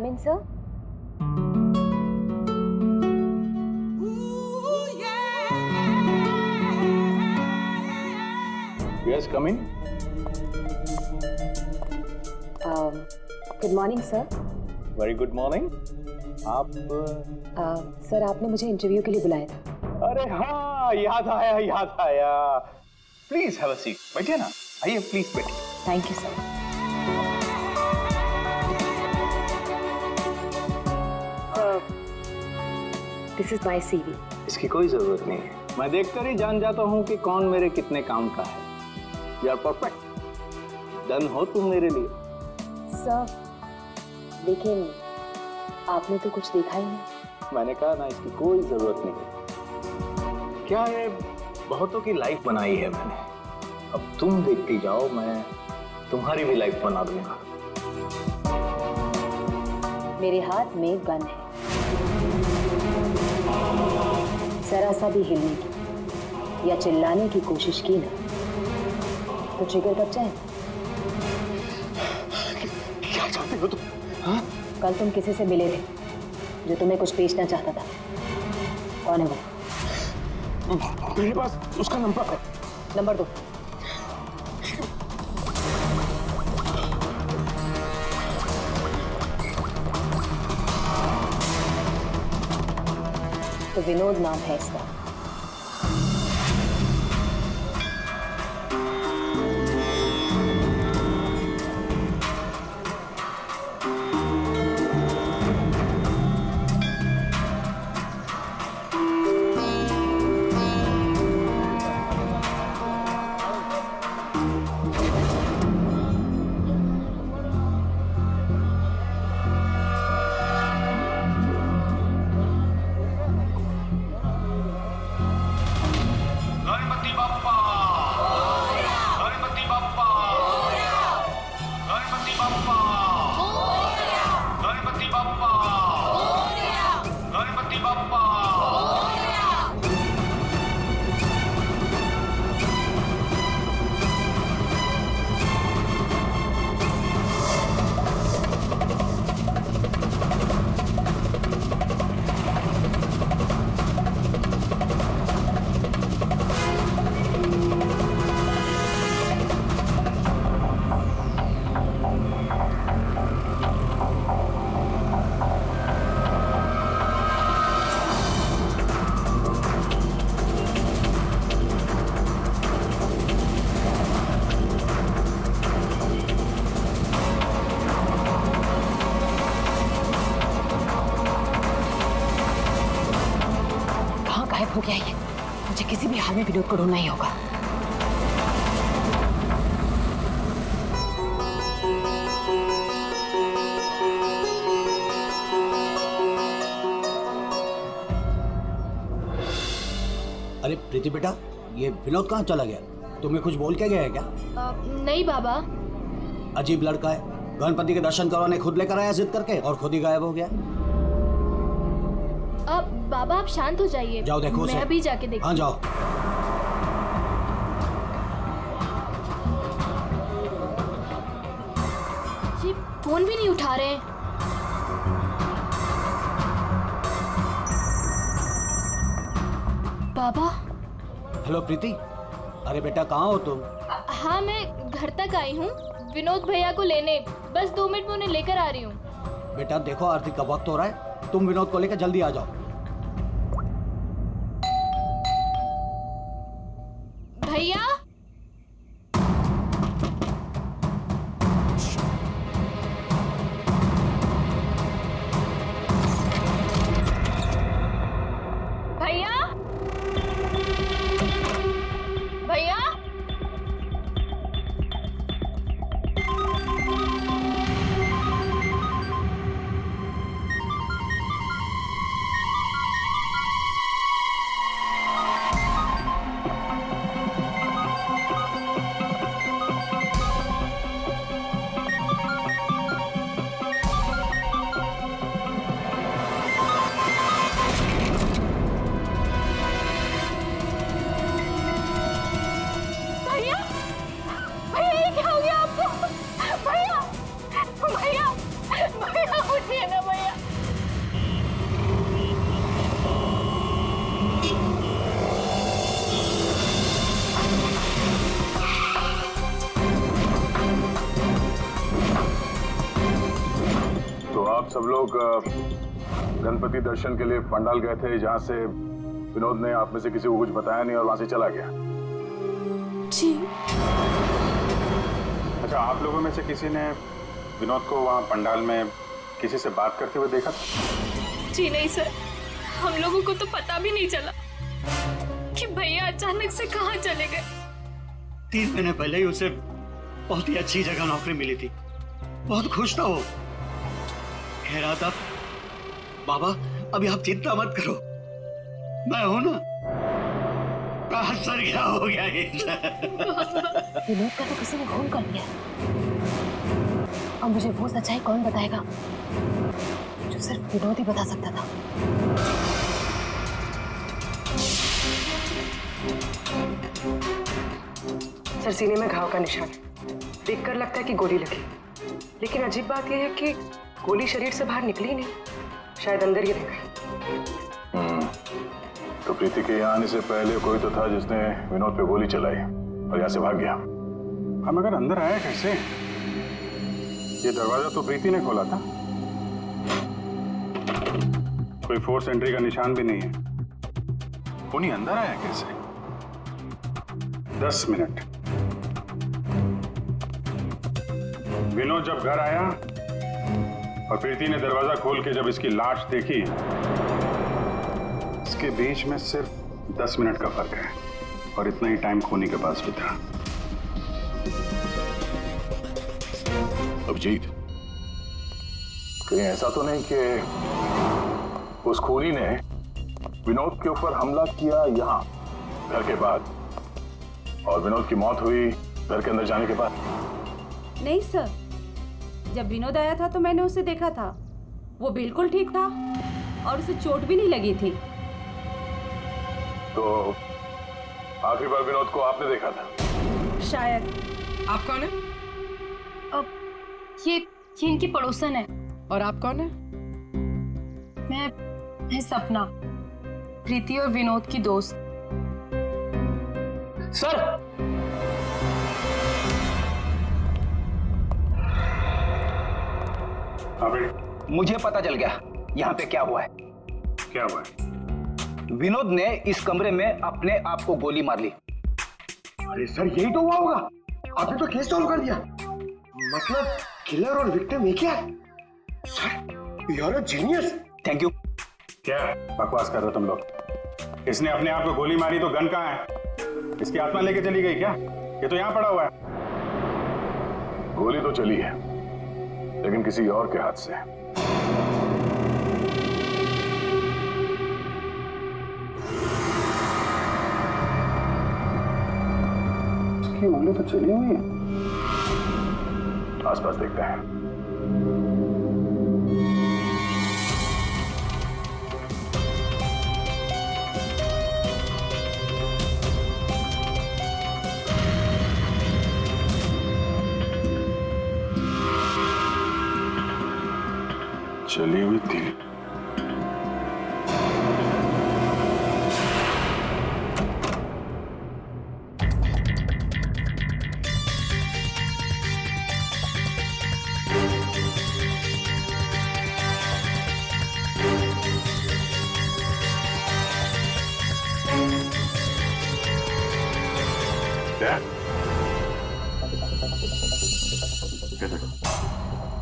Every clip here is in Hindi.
come in, sir? Yes, come in. Good morning, sir. Very good morning. आप सर आपने मुझे इंटरव्यू के लिए बुलाया था। अरे हाँ, याद आया। Please have a seat. बैठिए ना, आइए प्लीज बैठिए। Thank you sir. This is my CV. इसकी कोई जरूरत नहीं है, मैं देखकर ही जान जाता हूँ कि कौन मेरे कितने काम का है। यू आर परफेक्ट, डन हो तुम मेरे लिए। सर लेकिन आपने तो कुछ देखा ही नहीं। मैंने कहा ना, इसकी कोई जरूरत नहीं। क्या है, बहुतों की लाइफ बनाई है मैंने, अब तुम देखती जाओ, मैं तुम्हारी भी लाइफ बना दूंगा। मेरे हाथ में गन है, जरा सा भी हिलने की या चिल्लाने की कोशिश की ना तो ट्रिगर कब जाए। क्या चाहते हो तुम? हाँ? कल तुम किसी से मिले थे जो तुम्हें कुछ बेचना चाहता था, कौन है वो? मेरे पास उसका नंबर है। नंबर दो। तो विनोद नाम है इसका। हो गया ये, मुझे किसी भी हाल में विनोद को ढूंढना ही होगा। अरे प्रीति बेटा, ये विनोद कहाँ चला गया? तुम्हें कुछ बोल के गया है क्या? नहीं बाबा। अजीब लड़का है, गणपति के दर्शन करवाने खुद लेकर आया जिद करके और खुद ही गायब हो गया। बाबा आप शांत हो जाइए। जाओ देखो मैं अभी जाके देखती हूँ। हाँ जाओ। जी फोन भी नहीं उठा रहे हैं। बाबा। हेलो प्रीति, अरे बेटा कहाँ हो तुम? हाँ मैं घर तक आई हूँ, विनोद भैया को लेने। बस 2 मिनट में उन्हें लेकर आ रही हूँ। बेटा देखो आरती का वक्त हो रहा है, तुम विनोद को लेकर जल्दी आ जाओ। भैया। भैया। भैया। सब लोग गणपति दर्शन के लिए पंडाल गए थे, जहां से विनोद ने आप में से किसी को कुछ बताया नहीं और वहां से चला गया। जी। अच्छा, आप लोगों में से किसी ने विनोद को वहां पंडाल में किसी से बात करते हुए देखा था? जी नहीं सर, हम लोगों को तो पता भी नहीं चला कि भैया अचानक से कहाँ चले गए। 3 महीने पहले ही उसे बहुत ही अच्छी जगह नौकरी मिली थी, बहुत खुश था वो। कह रहा था बाबा अभी आप चिंता मत करो, मैं हूं ना। कहाँ सर क्या हो गया ये? विनोद का तो किसी ने खून कर दिया। अब मुझे वो सच्चाई कौन बताएगा जो सिर्फ विनोद ही बता सकता था। सर, सीने में घाव का निशान है। देखकर लगता है कि गोली लगी, लेकिन अजीब बात यह है कि गोली शरीर से बाहर निकली नहीं, शायद अंदर ही रह गई। तो प्रीति के यहाँ आने से पहले कोई तो था जिसने विनोद पे गोली चलाई और यहाँ से भाग गया। हम अगर अंदर आया कैसे? ये दरवाजा तो प्रीति ने खोला था, कोई फोर्स एंट्री का निशान भी नहीं है। उन्हीं अंदर आया कैसे? 10 मिनट। विनोद जब घर आया और प्रीति ने दरवाजा खोल के जब इसकी लाश देखी, इसके बीच में सिर्फ 10 मिनट का फर्क है और इतना ही टाइम खूनी के पास भी था। अभिजीत, कहीं ऐसा तो नहीं कि उस खूनी ने विनोद के ऊपर हमला किया यहाँ घर के बाद और विनोद की मौत हुई घर के अंदर जाने के बाद? नहीं सर, जब विनोद आया था तो मैंने उसे देखा था, वो बिल्कुल ठीक था और उसे चोट भी नहीं लगी थी। तो आखिरी बार विनोद को आपने देखा था? शायद। आप कौन है? अब ये इनकी पड़ोसन है। और आप कौन है? मैं सपना, प्रीति और विनोद की दोस्त। सर मुझे पता चल गया यहाँ पे क्या हुआ है। क्या हुआ है? विनोद ने इस कमरे में अपने आप को गोली मार ली। अरे सर, यही तो हुआ होगा। आपने तो केस सॉल्व कर दिया। मतलब किलर और विक्टिम एक ही है। Sir, you are a genius. Thank you. क्या बकवास कर रहे हो तुम लोग? इसने अपने आप को गोली मारी तो गन कहाँ है? इसकी आत्मा लेके चली गई क्या? ये तो यहाँ पड़ा हुआ है। गोली तो चली है, लेकिन किसी और के हाथ से। इसकी उंगली तो चली हुई है। आसपास देखते हैं। चली हुई थी।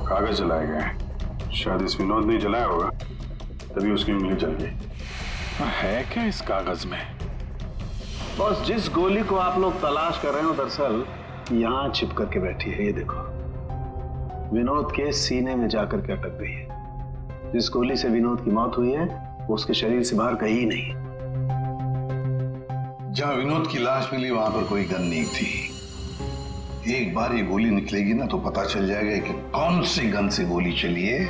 कागज जलाए गए हैं। शायद इस विनोद ने जलाया होगा, तभी उसकी उंगली जल गई। है क्या इस कागज में? बॉस, जिस गोली को आप लोग तलाश कर रहे हो दरअसल यहाँ छिप करके बैठी है। ये देखो, विनोद के सीने में जाकर के अटक गई है। जिस गोली से विनोद की मौत हुई है वो उसके शरीर से बाहर कहीं नहीं। जहां विनोद की लाश मिली वहां पर कोई गन नहीं थी। एक बार ये गोली निकलेगी ना तो पता चल जाएगा कि कौन सी गन से गोली चली है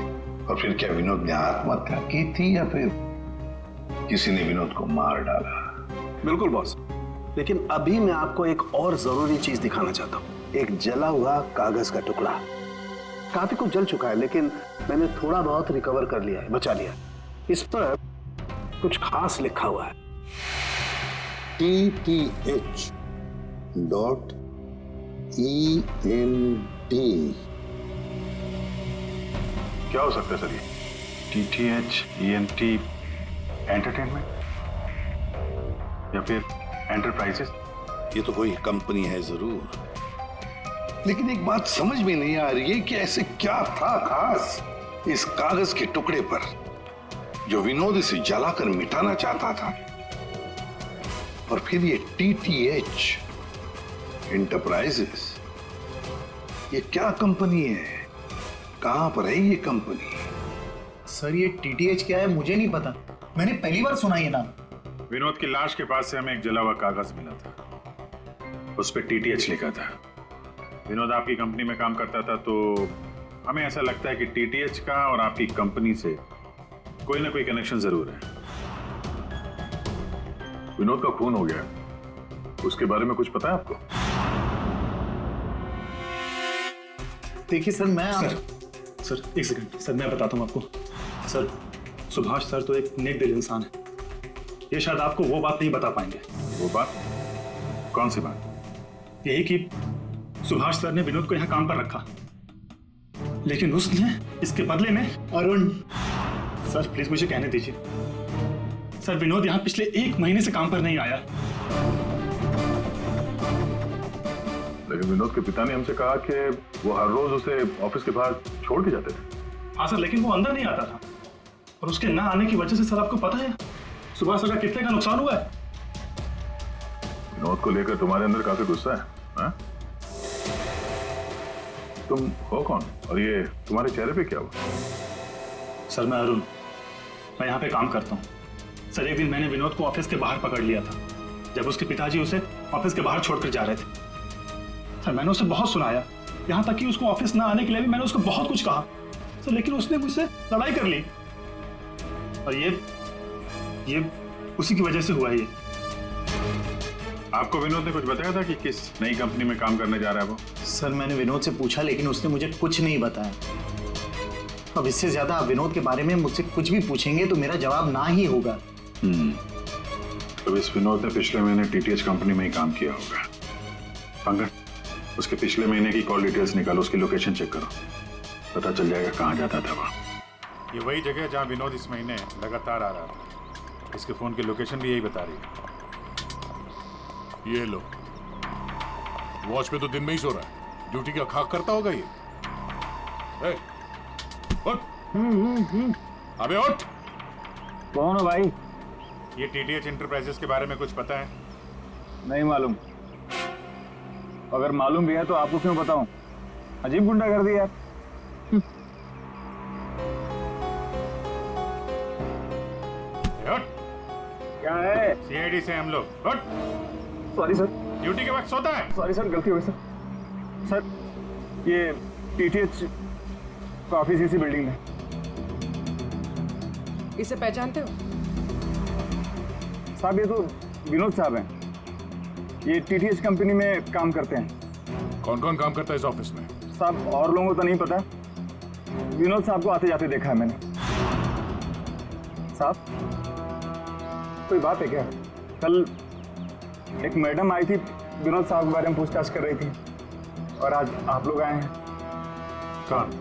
और फिर क्या विनोद ने आत्महत्या की थी या फिर किसी ने विनोद को मार डाला। बिल्कुल बॉस, लेकिन अभी मैं आपको एक और जरूरी चीज दिखाना चाहता हूँ। एक जला हुआ कागज का टुकड़ा। काफी कुछ जल चुका है, लेकिन मैंने थोड़ा बहुत रिकवर कर लिया है, बचा लिया। इस पर कुछ खास लिखा हुआ है। TTH.END। क्या हो सकता है सर ये? TTH ENT एंटरटेनमेंट या फिर एंटरप्राइजेस? ये तो कोई कंपनी है जरूर, लेकिन एक बात समझ में नहीं आ रही है कि ऐसे क्या था खास इस कागज के टुकड़े पर जो विनोद इसे जलाकर मिटाना चाहता था। और फिर ये TTH एंटरप्राइजेस, ये क्या कंपनी है? कहां पर है ये कंपनी? सर ये TTH क्या है मुझे नहीं पता, मैंने पहली बार सुना ये नाम। विनोद की लाश के पास से हमें एक जला हुआ कागज मिला था, उस पर TTH लिखा था। विनोद आपकी कंपनी में काम करता था, तो हमें ऐसा लगता है कि TTH का और आपकी कंपनी से कोई ना कोई कनेक्शन जरूर है। विनोद का खून हो गया, उसके बारे में कुछ पता है आपको? देखिए सर सर एक सेकंड सर, मैं बताता हूँ आपको। सर सुभाष सर तो एक नेक दिल इंसान है, ये शायद आपको वो बात नहीं बता पाएंगे। वो बात? कौन सी बात? यही कि सुभाष सर ने विनोद को यहाँ काम पर रखा, लेकिन उसने इसके बदले में अरुण। सर प्लीज मुझे कहने दीजिए। सर विनोद यहाँ पिछले 1 महीने से काम पर नहीं आया। लेकिन विनोद के पिता ने हमसे कहा कि वो हर रोज उसे ऑफिस के बाहर छोड़ के जाते थे। हाँ सर, लेकिन वो अंदर नहीं आता था, और उसके ना आने की वजह से सर आपको पता है सुभाष सर का कितने का नुकसान हुआ है। विनोद को लेकर तुम्हारे अंदर काफी गुस्सा है, हाँ? तुम हो कौन और ये तुम्हारे चेहरे पे क्या हुआ? सर मैं अरुण, मैं यहाँ पे काम करता हूँ। सर एक दिन मैंने विनोद को ऑफिस के बाहर पकड़ लिया था, जब उसके पिताजी उसे ऑफिस के बाहर छोड़कर जा रहे थे। सर मैंने उसे बहुत सुनाया, यहाँ तक कि उसको ऑफिस ना आने के लिए भी मैंने उसको बहुत कुछ कहा सर, लेकिन उसने मुझसे लड़ाई कर ली, और ये उसी की वजह से हुआ है ये। आपको विनोद ने कुछ बताया था कि किस नई कंपनी में काम करने जा रहा है वो? सर मैंने विनोद से पूछा, लेकिन उसने मुझे कुछ नहीं बताया। अब इससे ज्यादा आप विनोद के बारे में मुझसे कुछ भी पूछेंगे तो मेरा जवाब ना ही होगा। तो इस विनोद ने पिछले महीने TTH कंपनी में ही काम किया होगा। पंकज, उसके पिछले महीने की कॉल डिटेल्स निकालो, उसकी लोकेशन चेक करो, पता चल जाएगा कहाँ जाता था वह। ये वही जगह है जहाँ विनोद इस महीने लगातार आ रहा था। इसके फोन की लोकेशन भी यही बता रही है। ये लो, वॉच पे तो दिन में ही सो रहा है, ड्यूटी का खाक करता होगा ये। ए, उठ। अबे उठ। कौन हो भाई? ये TTH एंटरप्राइजेस के बारे में कुछ पता है? नहीं मालूम। अगर मालूम भी है तो आपको क्यों बताऊं? अजीब गुंडागर्दी यार। उठ। क्या है? CID से हम लोग। उठ। Sorry sir. ड्यूटी के वक्त सोता है? सॉरी सर, गलती हो गई सर। सर ये TTH का ऑफिस इसी बिल्डिंग में। इसे पहचानते हो? साहब ये तो विनोद साहब हैं, ये TTH कंपनी में काम करते हैं। कौन कौन काम करता है इस ऑफिस में? साहब और लोगों को तो नहीं पता, विनोद साहब को आते जाते देखा है मैंने। साहब कोई बात है क्या? कल एक मैडम आई थी, विनोद साहब के बारे में पूछताछ कर रही थी, और आज आप लोग आए हैं। कौन?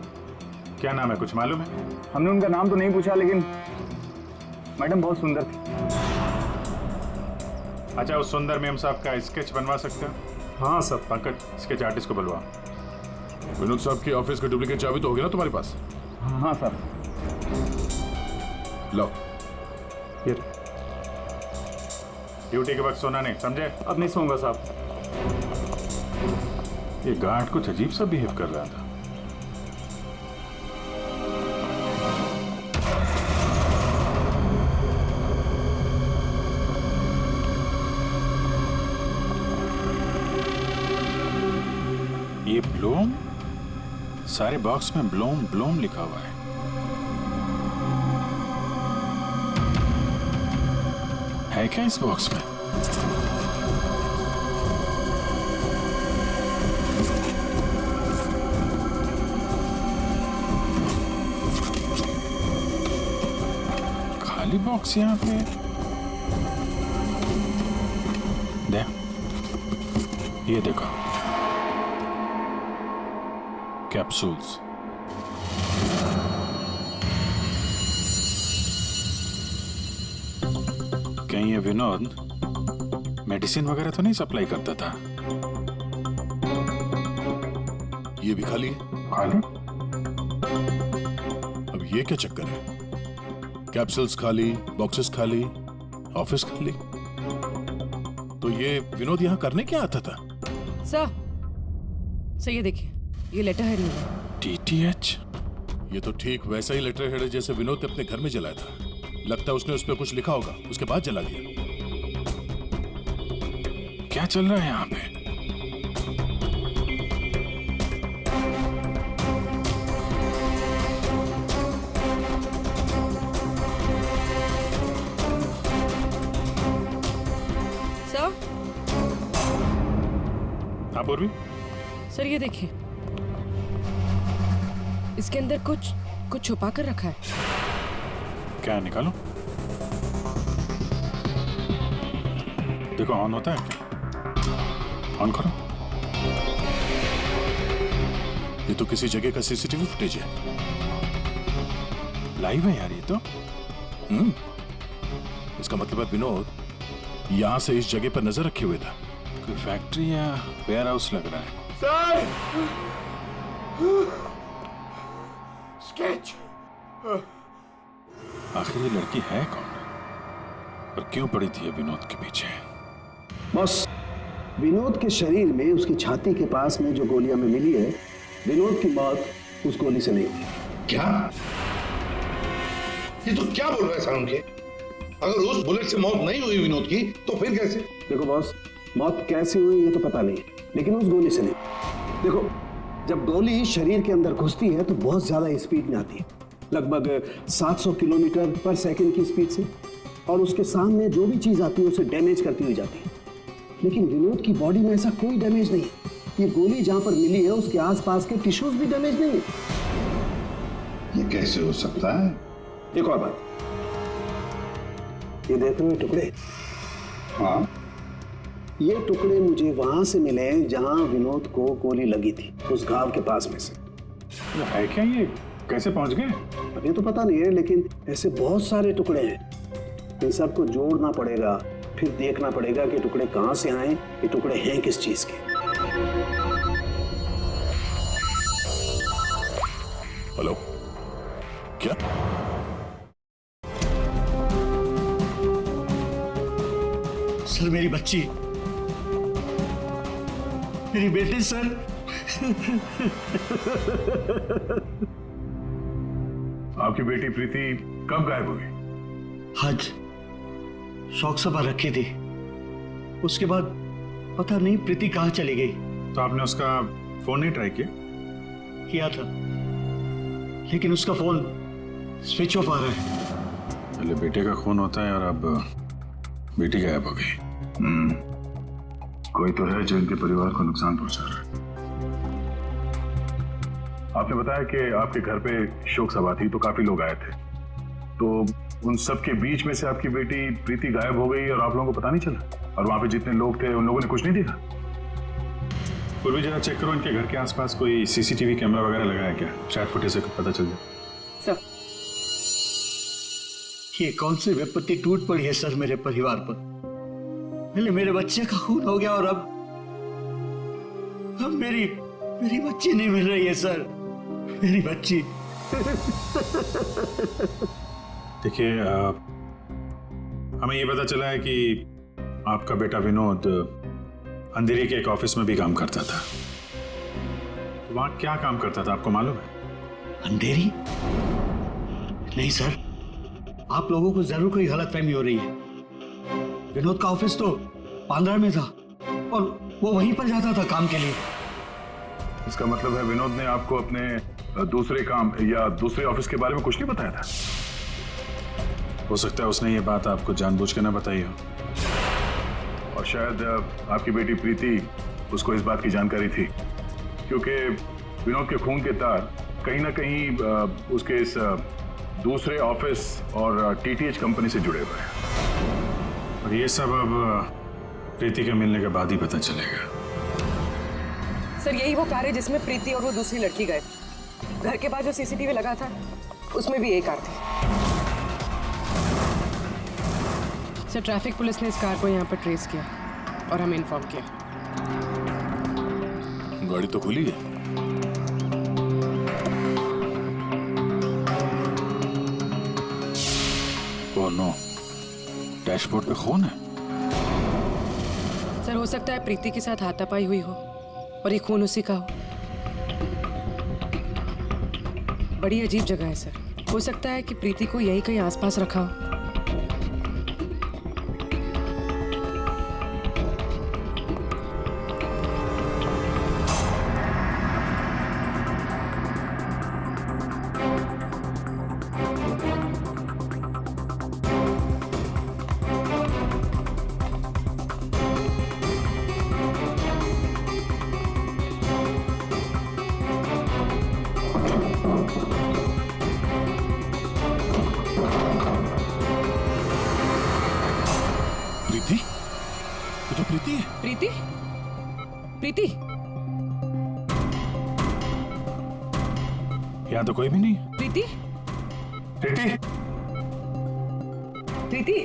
क्या नाम है, कुछ मालूम है? हमने उनका नाम तो नहीं पूछा, लेकिन मैडम बहुत सुंदर थी। अच्छा, उस सुंदर मैम साहब का स्केच बनवा सकते हो? हाँ सर। पंकज, स्केच आर्टिस्ट को बुलवा। विनोद साहब की ऑफिस की डुप्लीकेट चाबी तो होगी ना तुम्हारे पास? हाँ सर। लो। ड्यूटी के वक्त सोना नहीं, समझे? अब नहीं सोऊंगा साहब। ये गार्ड कुछ अजीब सा बिहेव कर रहा था। ये ब्लूम, सारे बॉक्स में ब्लूम ब्लूम लिखा हुआ है। है क्या इस बॉक्स में? खाली बॉक्स यहाँ पे। दे, ये देखो, कैप्सूल्स। कहीं ये विनोद मेडिसिन वगैरह तो नहीं सप्लाई करता था? ये भी खाली है। खाली? अब ये क्या चक्कर है? कैप्सूल्स खाली, बॉक्सेस खाली, ऑफिस खाली। तो ये विनोद यहाँ करने क्या आता था? सर ये देखिए, ये लेटर हेड है। DTH? ये तो ठीक वैसा ही लेटर हेड है जैसे विनोद ने अपने घर में जलाया था। लगता है उसने उस पर कुछ लिखा होगा, उसके बाद जला दिया। क्या चल रहा है यहाँ पे? सर? हाँ पूर्वी? सर ये देखिए, इसके अंदर कुछ छुपा कर रखा है। क्या निकालो? देखो ऑन होता है क्या? ऑन करो। ये तो किसी जगह का सीसीटीवी फुटेज है। लाइव है यार ये तो। इसका मतलब है विनोद यहां से इस जगह पर नजर रखे हुए था। कोई फैक्ट्री या वेयर हाउस लग रहा है। स्केच। आखिर ये लड़की है कौन और क्यों पड़ी थी ये विनोद के पीछे? बस विनोद के शरीर में उसकी छाती के पास में जो गोलियां में मिली है, विनोद की मौत उस गोली से नहीं हुई। क्या? ये तो क्या बोल रहा है सारुण के? अगर उस बुलेट से मौत नहीं हुई विनोद की तो फिर कैसे? देखो बॉस, मौत कैसे हुई ये तो पता नहीं, लेकिन उस गोली से नहीं। देखो, जब गोली शरीर के अंदर घुसती है तो बहुत ज्यादा स्पीड में आती है, लगभग 700 किलोमीटर पर सेकंड की स्पीड से, और उसके सामने जो भी चीज आती है उसे डैमेज करती हुई जाती है। लेकिन विनोद की बॉडी में ऐसा कोई डैमेज नहीं है। ये गोली जहां पर मिली है उसके आसपास के टिश्यूज भी डैमेज नहीं है। ये कैसे हो सकता है? एक और बात, ये देख रहे हो टुकड़े? हाँ, ये टुकड़े मुझे वहां से मिले जहां विनोद को गोली लगी थी, उस घाव के पास में से। है क्या ये? कैसे पहुंच गए? अभी तो पता नहीं है, लेकिन ऐसे बहुत सारे टुकड़े हैं। इन सबको जोड़ना पड़ेगा, फिर देखना पड़ेगा कि टुकड़े कहां से आए, ये टुकड़े हैं किस चीज के। हेलो, क्या? सर मेरी बच्ची, मेरी बेटी सर। आपकी बेटी प्रीति कब गायब हुई? आज शौक सभा रखी थी, उसके बाद पता नहीं प्रीति कहाँ चली गई। तो आपने उसका फोन नहीं ट्राई किया? किया था, लेकिन उसका फोन स्विच ऑफ आ रहा है। पहले बेटे का खून होता है और अब बेटी गायब हो गई। कोई तो है जो इनके परिवार को नुकसान पहुंचा रहा है। आपने बताया कि आपके घर पे शोक सभा थी तो काफी लोग आए थे, तो उन सब के बीच में से आपकी बेटी प्रीति गायब हो गई और आप लोगों को पता नहीं चला? और वहां पे जितने लोग थे उन लोगों ने कुछ नहीं देखा? पूर्वी जरा चेक करो इनके घर के आसपास कोई सीसीटीवी कैमरा वगैरह लगा है क्या? शायद फुटेज से पता चल जाए। सर, ये कौन सी विपत्ति टूट पड़ी है सर मेरे परिवार पर? पहले मेरे बच्चे का खून हो गया और अब मेरी बच्ची नहीं मिल रही है सर, मेरी बच्ची। देखिए, हमें ये पता चला है कि आपका बेटा विनोद अंधेरी के एक ऑफिस में भी काम करता था। वहां क्या काम करता था आपको मालूम है? अंधेरी? नहीं सर, आप लोगों को जरूर कोई गलतफहमी हो रही है। विनोद का ऑफिस तो बांद्रा में था और वो वहीं पर जाता था काम के लिए। इसका मतलब है विनोद ने आपको अपने दूसरे काम या दूसरे ऑफिस के बारे में कुछ नहीं बताया था? हो सकता है उसने ये बात आपको जानबूझ के ना बताई हो। और शायद आपकी बेटी प्रीति, उसको इस बात की जानकारी थी, क्योंकि विनोद के खून के तार कहीं ना कहीं उसके इस दूसरे ऑफिस और टीटीएच कंपनी से जुड़े हुए हैं। और ये सब अब प्रीति के मिलने के बाद ही पता चलेगा। सर यही वो कार है जिसमें प्रीति और वो दूसरी लड़की गए। घर के पास जो सीसीटीवी लगा था उसमें भी एक कार थी। सर ट्रैफिक पुलिस ने इस कार को यहाँ पर ट्रेस किया और हमें इन्फॉर्म किया। गाड़ी तो खुली है। ओह नो, डैशबोर्ड पे खून है। सर हो सकता है प्रीति के साथ हाथापाई हुई हो और ये खून उसी का हो। बड़ी अजीब जगह है सर, हो सकता है कि प्रीति को यहीं कहीं आसपास रखा हो। प्रीति, ये तो प्रीति है। प्रीति? प्रीति? यहाँ तो कोई भी नहीं। प्रीति? प्रीति? प्रीति?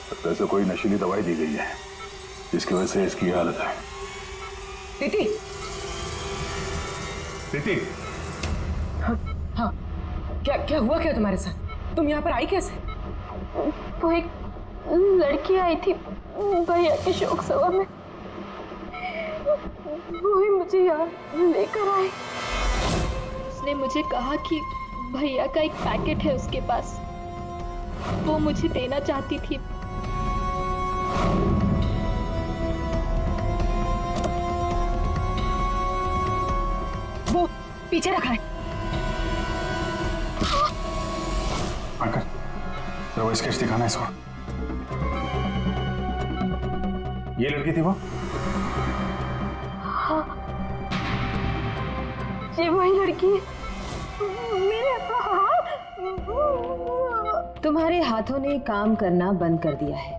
लगता है इसे कोई नशीली दवाई दी गई है जिसकी वजह से इसकी हालत है। प्रीति? प्रीति? हाँ, क्या क्या हुआ क्या तुम्हारे साथ? तुम यहाँ पर आई कैसे? वो एक लड़की आई थी भैया के शोक सभा में, वो ही मुझे यहाँ लेकर आई। उसने मुझे कहा कि भैया का एक पैकेट है उसके पास, वो मुझे देना चाहती थी। वो पीछे रखा है। अंकल, जरा वो स्केच दिखाना इसको। ये लड़की थी वो? हाँ, ये वही लड़की है। मेरे हाथ। तुम्हारे हाथों ने काम करना बंद कर दिया है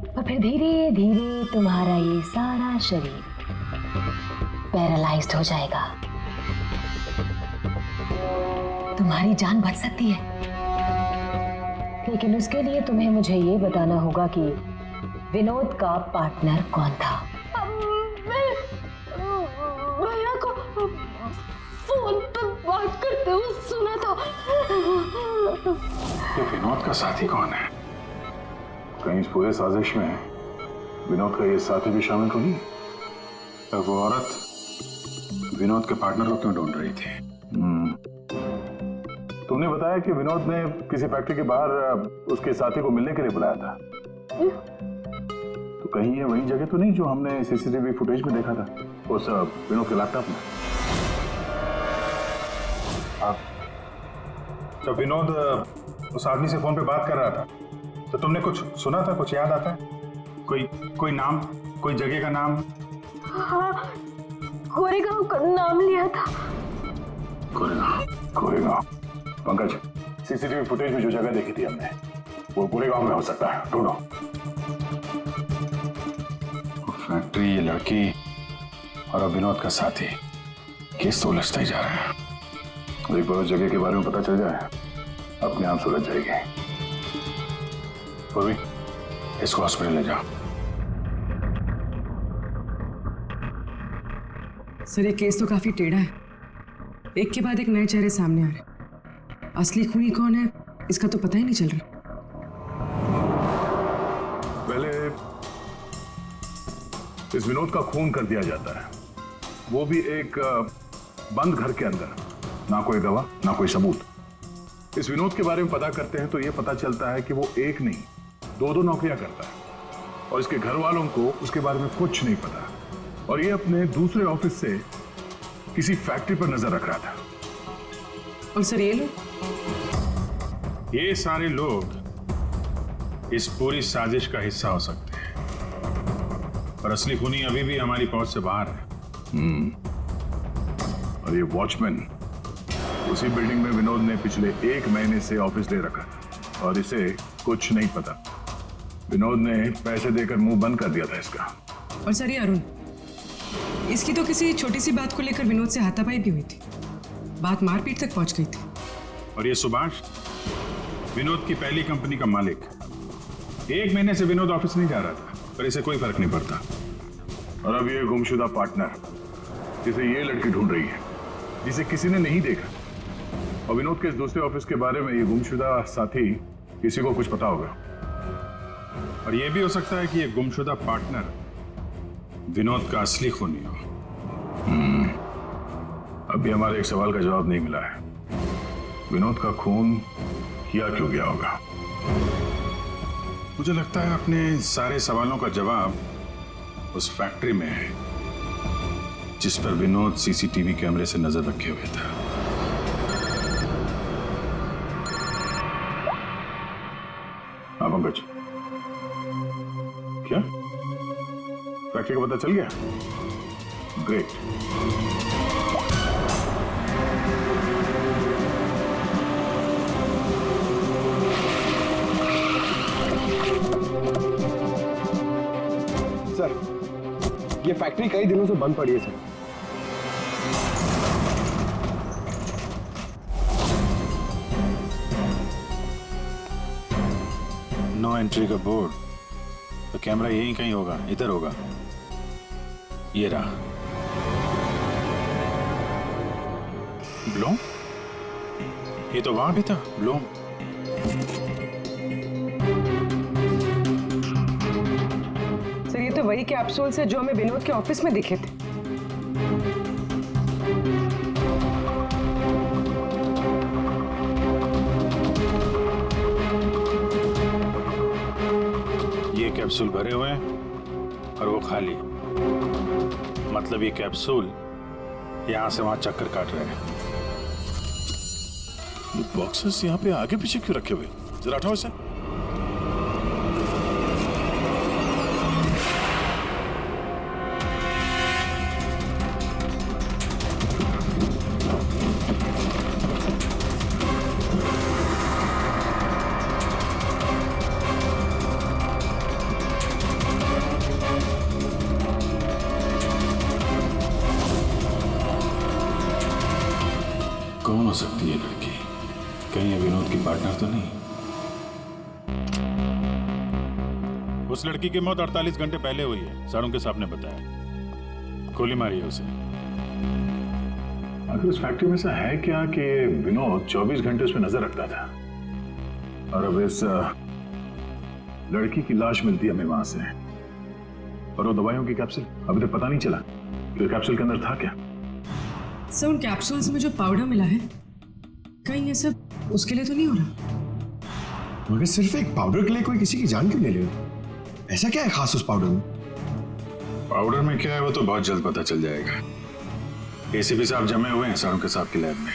और फिर धीरे धीरे तुम्हारा ये सारा शरीर पैरालाइज्ड हो जाएगा। तुम्हारी जान बच सकती है, लेकिन उसके लिए तुम्हें मुझे ये बताना होगा कि विनोद का पार्टनर कौन था। मैं भैया को फोन पर बात करते हुए सुना था। ये विनोद का साथी कौन है? कहीं इस पूरे साजिश में विनोद का ये साथी भी शामिल तो नहीं? अब वो औरत विनोद के पार्टनर को क्यों ढूंढ रही थी? तुमने बताया कि विनोद ने किसी फैक्ट्री के बाहर उसके साथी को मिलने के लिए बुलाया था, तो कहीं ये वही जगह तो नहीं जो हमने सीसीटीवी फुटेज में देखा था उस विनोद के लैपटॉप में? तो विनोद उस आदमी से फोन पे बात कर रहा था, तो तुमने कुछ सुना था? कुछ याद आता है? कोई नाम, कोई जगह का नाम? हाँ, कोरेगांव का नाम लिया था। कोरेगांव। पंकज, सीसीटीवी फुटेज में जो जगह देखी थी हमने, वो कोरेगांव में हो सकता है। ढूंढो। फैक्ट्री, ये लड़की और अब विनोद का साथी, केस तो उलझता ही जा रहा है। एक बार उस जगह के बारे में पता चल जाए, अपने आप सुलझ जाएगी। पूर्वी, इसको हॉस्पिटल ले जाओ। सर ये केस तो काफी टेढ़ा है, एक के बाद एक नए चेहरे सामने आ रहे हैं। असली खूनी कौन है इसका तो पता ही नहीं चल रहा। पहले इस विनोद का खून कर दिया जाता है, वो भी एक बंद घर के अंदर। ना कोई गवाह, ना कोई सबूत। इस विनोद के बारे में पता करते हैं तो यह पता चलता है कि वो एक नहीं, दो नौकरियां करता है और इसके घर वालों को उसके बारे में कुछ नहीं पता। और ये अपने दूसरे ऑफिस से किसी फैक्ट्री पर नजर रख रहा था। और सर ये लोग? ये सारे लोग इस पूरी साजिश का हिस्सा हो सकते हैं, पर असली खूनी अभी भी हमारी पहुंच से बाहर है। और ये वॉचमैन उसी बिल्डिंग में विनोद ने पिछले 1 महीने से ऑफिस ले रखा और इसे कुछ नहीं पता। विनोद ने पैसे देकर मुंह बंद कर दिया था इसका। और सर ये अरुण, इसकी तो किसी छोटी सी बात को लेकर विनोद से हाथापाई भी हुई थी। बात मारपीट तक पहुंच गई थी। और ये सुभाष विनोद की पहली कंपनी का मालिक। 1 महीने से विनोद ऑफिस नहीं जा रहा था, पर इसे कोई फर्क नहीं पड़ता। और अब ये गुमशुदा पार्टनर जिसे ये लड़की ढूंढ रही है, जिसे किसी ने नहीं देखा, और विनोद के इस दूसरे ऑफिस के बारे में ये गुमशुदा साथी किसी को कुछ पता होगा। और ये भी हो सकता है कि ये गुमशुदा पार्टनर विनोद का असली खूनी हो। अभी हमारे एक सवाल का जवाब नहीं मिला है, विनोद का खून किया क्यों गया होगा? मुझे लगता है अपने सारे सवालों का जवाब उस फैक्ट्री में है जिस पर विनोद सीसीटीवी कैमरे से नजर रखे हुए था। हाँ पंकज, क्या फैक्ट्री का पता चल गया? ग्रेट। सर, ये फैक्ट्री कई दिनों से बंद पड़ी है सर। नो एंट्री का बोर्ड, तो कैमरा यहीं कहीं होगा, इधर होगा। ये रहा। ब्लूम? ये तो वहां भी था, ब्लूम। सर ये तो वही कैप्सूल्स है जो हमें विनोद के ऑफिस में दिखे थे। ये कैप्सूल भरे हुए हैं और वो खाली। मतलब ये कैप्सूल यहां से वहां चक्कर काट रहे हैं। ये बॉक्सेस यहाँ पे आगे पीछे क्यों रखे हुए? जरा हटाओ इसे। कौन हो सकती है लड़की? कहीं ये विनोद की पार्टनर तो नहीं? उस लड़की की मौत 48 घंटे पहले हुई है, सारुण के साहब ने बताया। गोली मारी है उसे। आखिर उस फैक्ट्री में से है क्या कि विनोद 24 घंटे उस पर नजर रखता था, और अब इस लड़की की लाश मिलती है हमें वहां से, और वो दवाइयों की कैप्सूल अभी तक पता नहीं चला कि कैप्सूल के अंदर था क्या। सर उन कैप्सूल्स में जो पाउडर मिला है, कहीं ये सब उसके लिए तो नहीं हो रहा? मगर सिर्फ एक पाउडर के लिए कोई किसी की जान क्यों ले ले? ऐसा क्या है खास उस पाउडर में? पाउडर में क्या है वो तो बहुत जल्द पता चल जाएगा। एसीपी साहब जमे हुए हैं सारुण के साहब की लैब में।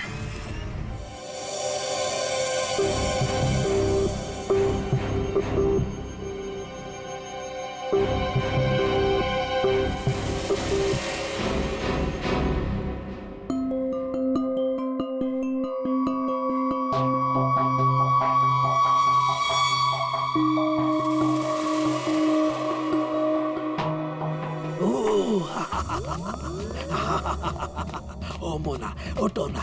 ओ मोना, ओ टोना।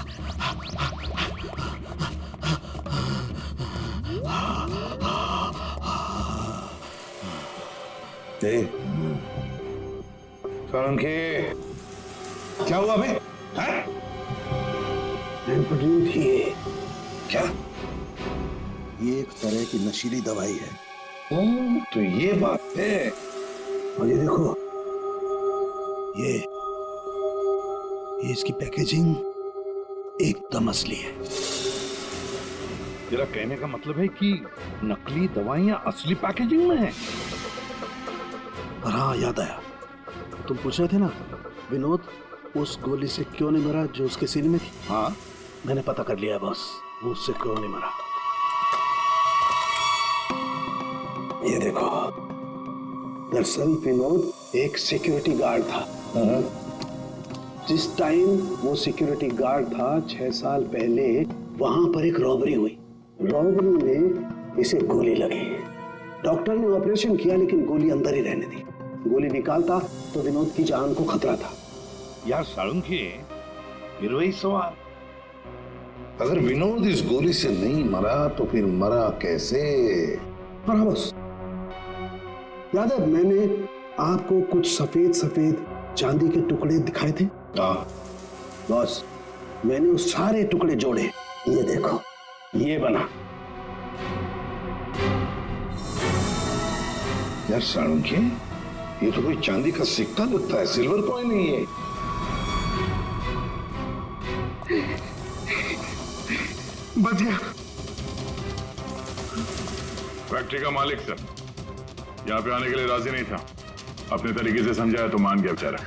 सोलंकी, क्या हुआ बे? थी क्या? ये एक तरह की नशीली दवाई है। तो ये बात है। और ये देखो, ये इसकी पैकेजिंग एकदम असली है। तेरा कहने का मतलब है कि नकली दवाइयां असली पैकेजिंग में हैं? और हाँ, याद आया, तुम पूछ रहे थे ना विनोद उस गोली से क्यों नहीं मरा जो उसके सीने में थी। हाँ, मैंने पता कर लिया बॉस, वो उससे क्यों नहीं मरा। ये देखो, दरअसल विनोद एक सिक्योरिटी गार्ड था। जिस टाइम वो सिक्योरिटी गार्ड था 6 साल पहले वहां पर एक रॉबरी हुई। रॉबरी में इसे गोली लगी। डॉक्टर ने ऑपरेशन किया लेकिन गोली अंदर ही रहने दी। गोली निकालता तो विनोद की जान को खतरा था। यार सालुंकी, फिर वही सवाल, अगर विनोद इस गोली से नहीं मरा तो फिर मरा कैसे? हाँ बस, याद है मैंने आपको कुछ सफेद सफेद चांदी के टुकड़े दिखाए थे? हाँ बस मैंने उस सारे टुकड़े जोड़े, ये देखो ये बना। यार साळुंखे, ये तो कोई चांदी का सिक्का लगता है, सिल्वर कॉइन नहीं है। बच गया। फैक्ट्री का मालिक सर यहाँ पे आने के लिए राजी नहीं था। अपने तरीके से समझाया तो मान गया बेचारा।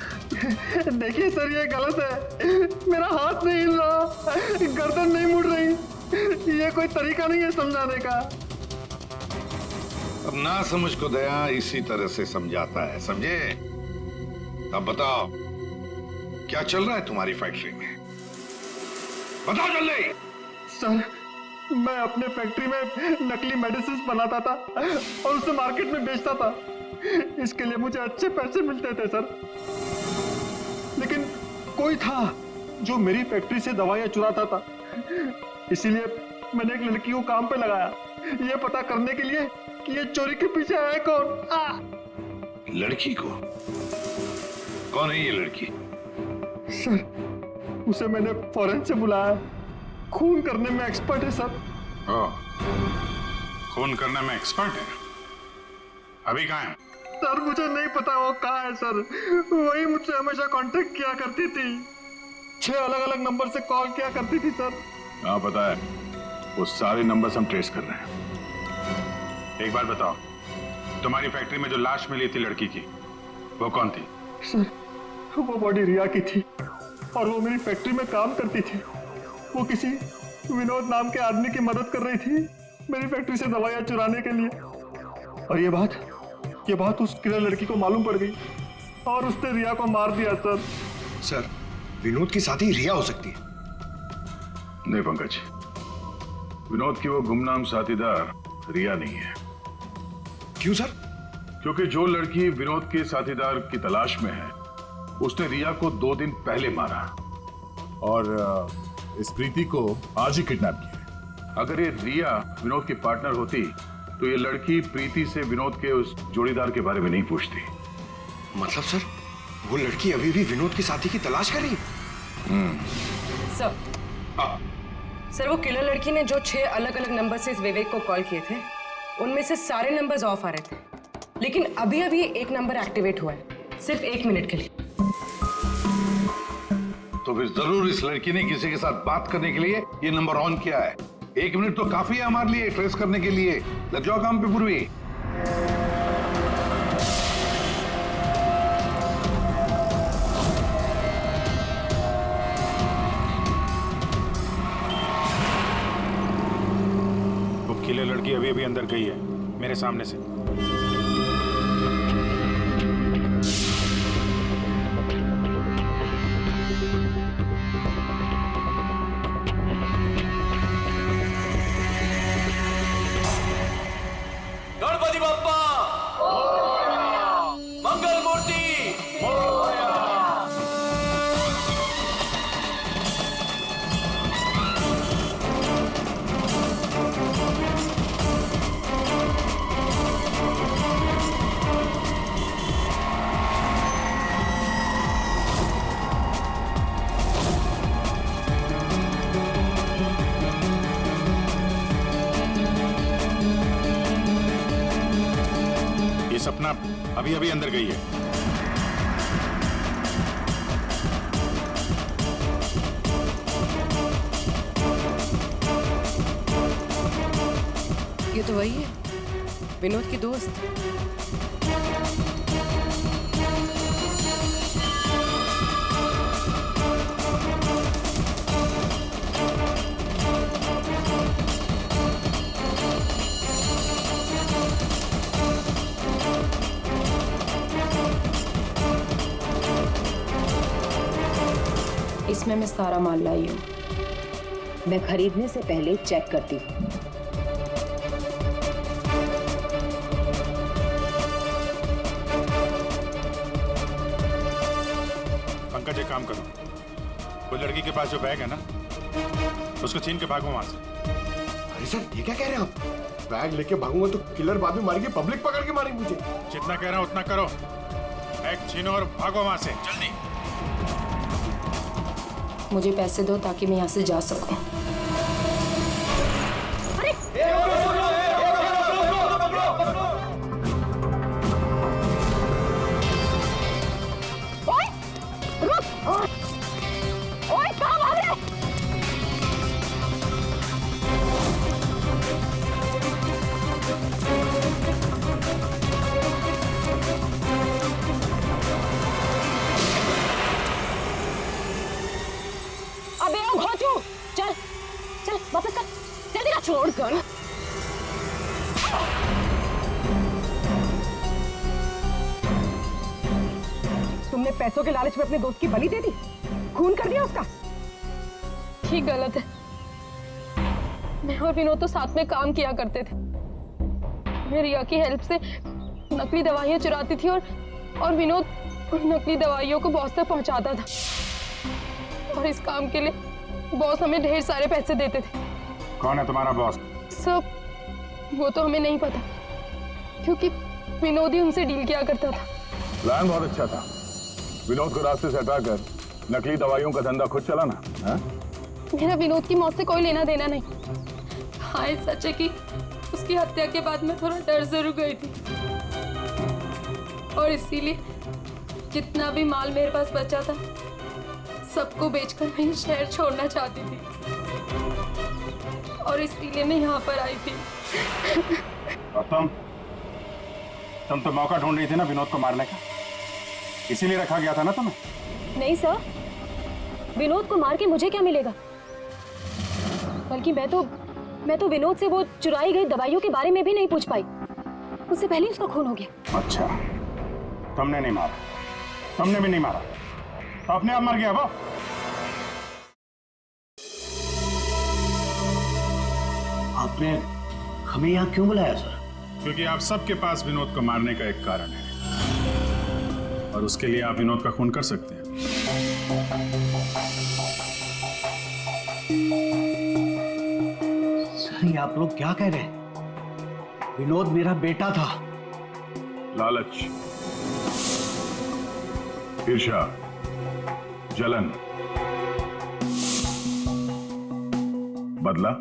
देखिए सर, ये गलत है। मेरा हाथ नहीं हिल रहा, गर्दन नहीं मुड़ रही। ये कोई तरीका नहीं है समझाने का। अब ना समझ को दया इसी तरह से समझाता है, समझे? अब बताओ क्या चल रहा है तुम्हारी फैक्ट्री में? बताओ जल्दी। सर, मैं अपने फैक्ट्री में नकली मेडिसिन बनाता था और उसे मार्केट में बेचता था। इसके लिए मुझे अच्छे पैसे मिलते थे सर। लेकिन कोई था जो मेरी फैक्ट्री से दवाइयां चुराता था। इसीलिए मैंने एक लड़की को काम पे लगाया, ये पता करने के लिए कि ये चोरी के पीछे है कौन। लड़की को? कौन है ये लड़की? सर, उसे मैंने फॉरेन से बुलाया। खून करने में एक्सपर्ट है सर। खून करने में एक्सपर्ट है? अभी कहाँ है? सर मुझे नहीं पता वो कहाँ है सर। वही मुझसे हमेशा कांटेक्ट किया करती थी। 6 अलग अलग नंबर से कॉल किया करती थी सर। हाँ पता है, वो सारे नंबर्स हम ट्रेस कर रहे हैं। एक बार बताओ, तुम्हारी फैक्ट्री में जो लाश मिली थी लड़की की, वो कौन थी? सर, वो बॉडी रिया की थी और वो मेरी फैक्ट्री में काम करती थी। वो किसी विनोद नाम के आदमी की मदद कर रही थी मेरी फैक्ट्री से दवाइयां चुराने के लिए। और ये बात उस किलर लड़की को मालूम पड़ गई और उसने रिया को मार दिया सर। सर, विनोद की साथी रिया हो सकती है। नहीं पंकज, विनोद की वो गुमनाम साथीदार रिया नहीं है। क्यों सर? क्योंकि जो लड़की विनोद के साथीदार की तलाश में है, उसने रिया को 2 दिन पहले मारा और इस प्रीति को आज ही किडनैप किया। अगर ये रिया विनोद की पार्टनर होती तो ये लड़की प्रीति से विनोद के उस जोड़ीदार के बारे में नहीं पूछती। मतलब सर, वो लड़की अभी भी विनोद के साथी की तलाश कर रही है? सर, वो किलर लड़की ने जो 6 अलग अलग नंबर से इस विवेक को कॉल किए थे, उनमें से सारे नंबर्स ऑफ आ रहे थे। लेकिन अभी अभी एक नंबर एक्टिवेट हुआ है, सिर्फ 1 मिनट के लिए। तो फिर जरूर इस लड़की ने किसी के साथ बात करने के लिए ये नंबर ऑन किया है। 1 मिनट तो काफी है हमारे लिए ट्रेस करने के लिए। लग जाओ काम पे पूर्वी। वो किले लड़की अभी अभी अंदर गई है मेरे सामने से। गणपति बप्पा मंगल मूर्ति। ये सपना अभी अभी अंदर गई है। ये तो वही है, विनोद की दोस्त। इसमें मैं सारा माल लाई हूँ। मैं खरीदने से पहले चेक करती हूँ। पंकज एक काम करो, वो लड़की के पास जो बैग है ना, उसको छीन के भागो वहां से। अरे सर ये क्या कह रहे हैं आप? बैग लेके भागूंगा तो किलर बाद में मारेंगे, पब्लिक पकड़ के मारेंगे मुझे। जितना कह रहा हूं उतना करो। बैग छीनो और भागो वहां से जल्दी। मुझे पैसे दो ताकि मैं यहाँ से जा सकूं। अबे ओ घोचू, चल चल वापस कर, जल्दी का छोड़ गन। तुमने पैसों के लालच में अपने दोस्त की बलि दे दी, खून कर दिया उसका। ठीक गलत है। मैं और विनोद तो साथ में काम किया करते थे। मैं रिया की हेल्प से नकली दवाइयां चुराती थी और विनोद उन नकली दवाइयों को बॉस तक पहुंचाता था। और इस काम के लिए बॉस हमें ढेर सारे पैसे देते थे। कौन है तुम्हारा बॉस? सब वो तो हमें नहीं पता, क्योंकि विनोद ही उनसे डील किया करता था। प्लान बहुत अच्छा था, विनोद को रास्ते से हटाकर नकली दवाइयों का धंधा खुद चलाना। हाँ? मेरा विनोद की मौत से कोई लेना देना नहीं। हाँ सच है कि उसकी हत्या के बाद मैं थोड़ा डर जरूर गई थी, और इसीलिए जितना भी माल मेरे पास बचा था सबको बेचकर मैं ये शहर छोड़ना चाहती थी, और इसीलिए मैं यहाँ पर आई थी। और तुम तो मौका ढूंढ रही थी ना विनोद को मारने का, इसीलिए रखा गया था ना तुम्हें? नहीं सर, विनोद को मार के मुझे क्या मिलेगा? बल्कि मैं तो विनोद से वो चुराई गई दवाइयों के बारे में भी नहीं पूछ पाई, उससे पहले उसका खून हो गया। अच्छा, तुमने नहीं मारा, तुमने भी नहीं मारा, तो अपने आप मर गया वो। आपने हमें यहाँ क्यों बुलाया सर? क्योंकि आप सबके पास विनोद को मारने का एक कारण है, और उसके लिए आप विनोद का खून कर सकते हैं। सर ये आप लोग क्या कह रहे हैं? विनोद मेरा बेटा था। लालच, ईर्ष्या, जलन, बदला,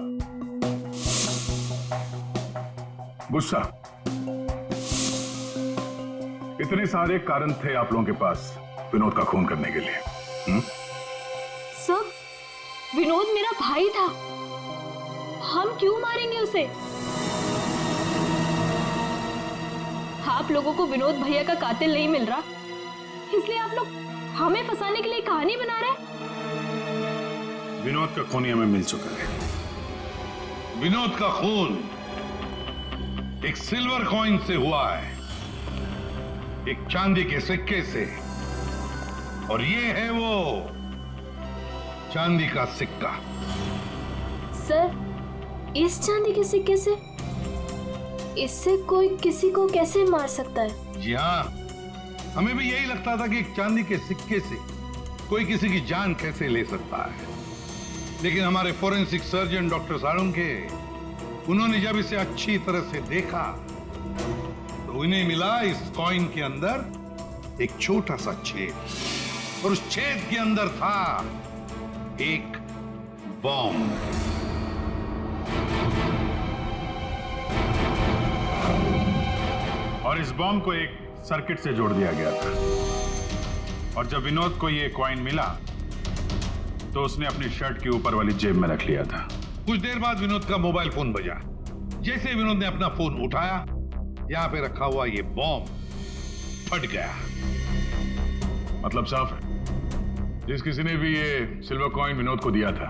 गुस्सा, इतने सारे कारण थे आप लोगों के पास विनोद का खून करने के लिए। सर, विनोद मेरा भाई था, हम क्यों मारेंगे उसे? आप लोगों को विनोद भैया का कातिल नहीं मिल रहा, इसलिए आप लोग हमें फंसाने के लिए कहानी बना रहे हैं। विनोद का खून हमें मिल चुका है। विनोद का खून एक सिल्वर कॉइन से हुआ है, एक चांदी के सिक्के से, और ये है वो चांदी का सिक्का। सर, इस चांदी के सिक्के से? इससे कोई किसी को कैसे मार सकता है? जी हाँ, हमें भी यही लगता था कि एक चांदी के सिक्के से कोई किसी की जान कैसे ले सकता है, लेकिन हमारे फोरेंसिक सर्जन डॉक्टर साळुंखे, उन्होंने जब इसे अच्छी तरह से देखा तो उन्हें मिला इस कॉइन के अंदर एक छोटा सा छेद, और उस छेद के अंदर था एक बॉम्ब। और इस बॉम्ब को एक सर्किट से जोड़ दिया गया था, और जब विनोद को ये कॉइन मिला तो उसने अपनी शर्ट के ऊपर वाली जेब में रख लिया था। कुछ देर बाद विनोद का मोबाइल फोन बजा। जैसे विनोद ने अपना फोन उठाया, यहां पे रखा हुआ ये बॉम्ब फट गया। मतलब साफ है, जिस किसी ने भी ये सिल्वर कॉइन विनोद को दिया था,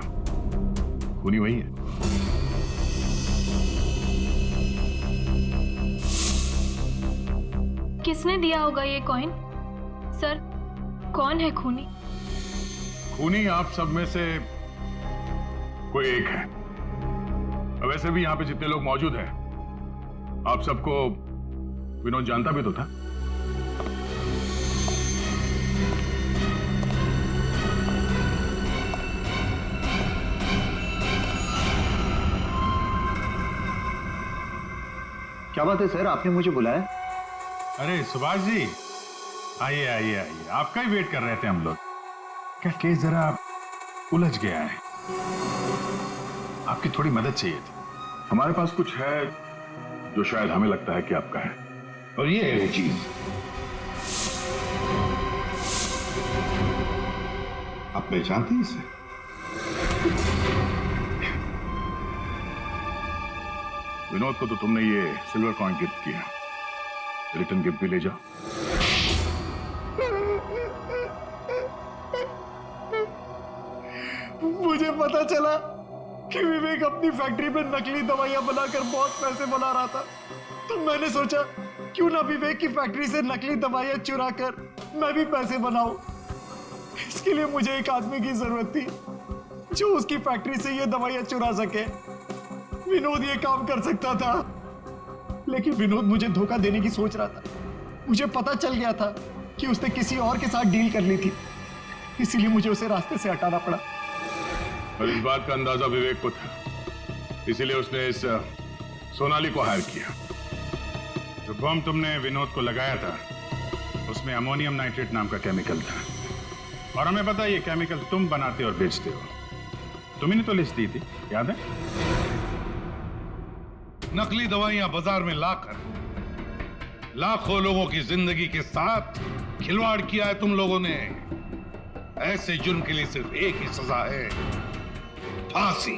खूनी वही है। किसने दिया होगा ये कॉइन? सर, कौन है खूनी? खूनी आप सब में से कोई एक है। वैसे भी यहां पे जितने लोग मौजूद हैं, आप सबको विनोद जानता भी तो था। क्या बात है सर, आपने मुझे बुलाया? अरे सुभाष जी, आइए आइए आइए, आपका ही वेट कर रहे थे हम लोग। क्या केस जरा उलझ गया है, आपकी थोड़ी मदद चाहिए थी। हमारे पास कुछ है जो शायद हमें लगता है कि आपका है, और ये है वो चीज। आप पहचानते हैं इसे? विनोद को तो तुमने ये सिल्वर कॉइन गिफ्ट किया, रिटर्न गिफ्ट भी ले जाओ। मुझे पता चला कि विवेक अपनी फैक्ट्री में नकली दवाइयां बनाकर बहुत पैसे बना रहा था, तो मैंने सोचा क्यों ना विवेक की फैक्ट्री से नकली दवाइयां चुरा कर मैं भी पैसे बनाऊं। इसके लिए मुझे एक आदमी की जरूरत थी जो उसकी फैक्ट्री से ये दवाइयां चुरा सके। विनोद ये काम कर सकता था, लेकिन विनोद मुझे धोखा देने की सोच रहा था। मुझे पता चल गया था कि उसने किसी और के साथ डील कर ली थी, इसीलिए मुझे उसे रास्ते से हटाना पड़ा। और इस बात का अंदाजा विवेक को था, इसीलिए उसने इस सोनाली को हायर किया। जो बम तुमने विनोद को लगाया था उसमें अमोनियम नाइट्रेट नाम का केमिकल था, और हमें पता है ये केमिकल तुम बनाते और बेचते हो। तुम्ही ने तो लिस्ट दी थी, याद है? नकली दवाइयां बाजार में लाकर लाखों लोगों की जिंदगी के साथ खिलवाड़ किया है तुम लोगों ने। ऐसे जुर्म के लिए सिर्फ एक ही सजा है, फांसी।